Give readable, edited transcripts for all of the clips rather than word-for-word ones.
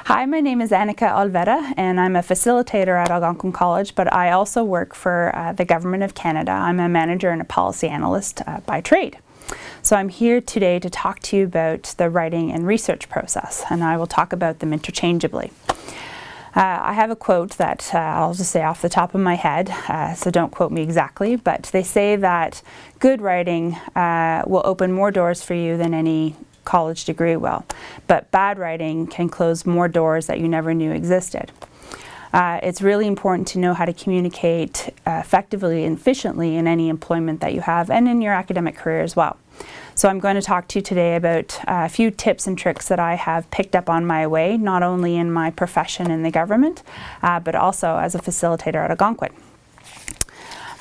Hi, my name is Anneke Olvera and I'm a facilitator at Algonquin College, but I also work for the Government of Canada. I'm a manager and a policy analyst by trade. So I'm here today to talk to you about the writing and research process, and I will talk about them interchangeably. I have a quote that I'll just say off the top of my head, so don't quote me exactly, but they say that good writing will open more doors for you than any college degree will, but bad writing can close more doors that you never knew existed. It's really important to know how to communicate effectively and efficiently in any employment that you have and in your academic career as well. So I'm going to talk to you today about a few tips and tricks that I have picked up on my way, not only in my profession in the government, but also as a facilitator at Algonquin.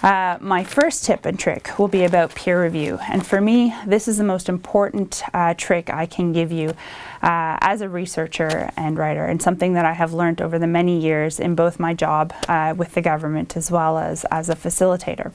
My first tip and trick will be about peer review, and for me this is the most important trick I can give you as a researcher and writer, and something that I have learned over the many years in both my job with the government as well as a facilitator.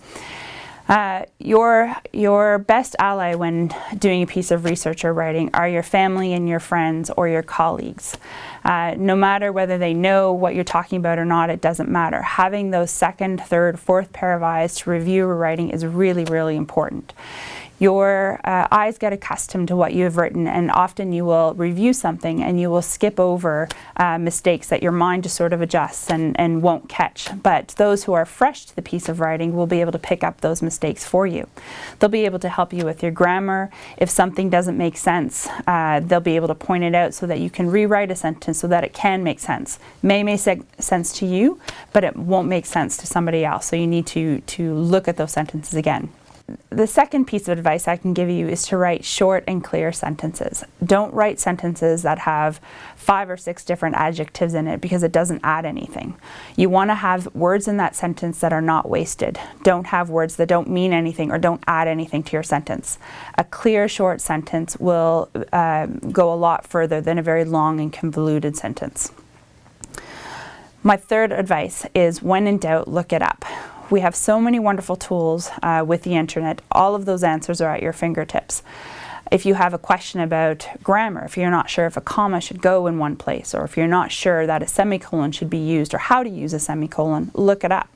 Your best ally when doing a piece of research or writing are your family and your friends or your colleagues. No matter whether they know what you're talking about or not, it doesn't matter. Having those second, third, fourth pair of eyes to review your writing is really, really important. Your eyes get accustomed to what you have written, and often you will review something and you will skip over mistakes that your mind just sort of adjusts and won't catch. But those who are fresh to the piece of writing will be able to pick up those mistakes for you. They'll be able to help you with your grammar. If something doesn't make sense, they'll be able to point it out so that you can rewrite a sentence so that it can make sense. May make sense to you, but it won't make sense to somebody else. So you need to look at those sentences again. The second piece of advice I can give you is to write short and clear sentences. Don't write sentences that have 5 or 6 different adjectives in it, because it doesn't add anything. You want to have words in that sentence that are not wasted. Don't have words that don't mean anything or don't add anything to your sentence. A clear, short sentence will go a lot further than a very long and convoluted sentence. My third advice is, when in doubt, look it up. We have so many wonderful tools with the internet. All of those answers are at your fingertips. If you have a question about grammar, if you're not sure if a comma should go in one place, or if you're not sure that a semicolon should be used or how to use a semicolon, look it up.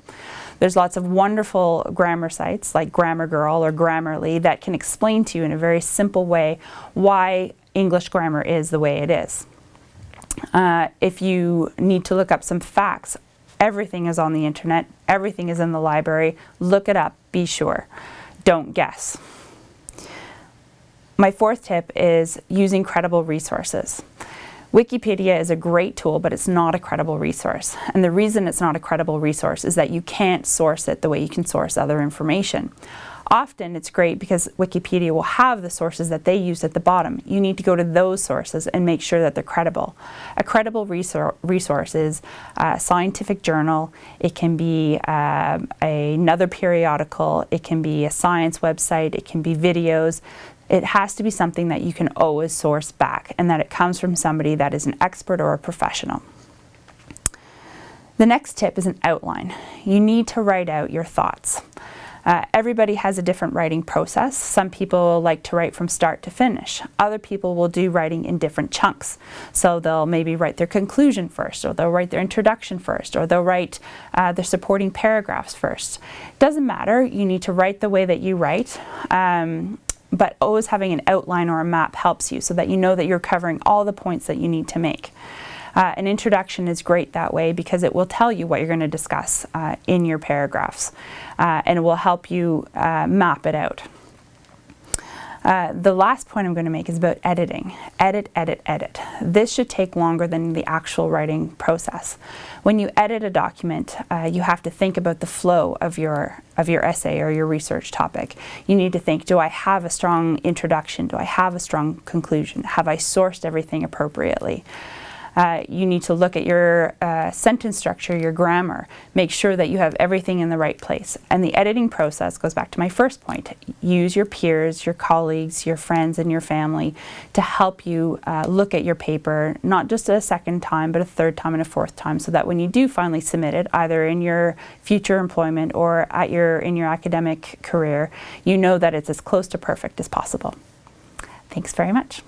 There's lots of wonderful grammar sites like Grammar Girl or Grammarly that can explain to you in a very simple way why English grammar is the way it is. If you need to look up some facts, everything is on the internet, everything is in the library. Look it up, be sure. Don't guess. My fourth tip is using credible resources. Wikipedia is a great tool, but it's not a credible resource. And the reason it's not a credible resource is that you can't source it the way you can source other information. Often it's great because Wikipedia will have the sources that they use at the bottom. You need to go to those sources and make sure that they're credible. A credible resource is a scientific journal, it can be another periodical, it can be a science website, it can be videos. It has to be something that you can always source back, and that it comes from somebody that is an expert or a professional. The next tip is an outline. You need to write out your thoughts. Everybody has a different writing process. Some people like to write from start to finish. Other people will do writing in different chunks. So they'll maybe write their conclusion first, or they'll write their introduction first, or they'll write their supporting paragraphs first. Doesn't matter, you need to write the way that you write, but always having an outline or a map helps you so that you know that you're covering all the points that you need to make. An introduction is great that way because it will tell you what you're going to discuss in your paragraphs, and it will help you map it out. The last point I'm going to make is about editing. Edit, edit, edit. This should take longer than the actual writing process. When you edit a document, you have to think about the flow of your essay or your research topic. You need to think, do I have a strong introduction? Do I have a strong conclusion? Have I sourced everything appropriately? You need to look at your sentence structure, your grammar, make sure that you have everything in the right place. And the editing process goes back to my first point. Use your peers, your colleagues, your friends, and your family to help you look at your paper, not just a second time, but a third time and a fourth time, so that when you do finally submit it, either in your future employment or in your academic career, you know that it's as close to perfect as possible. Thanks very much.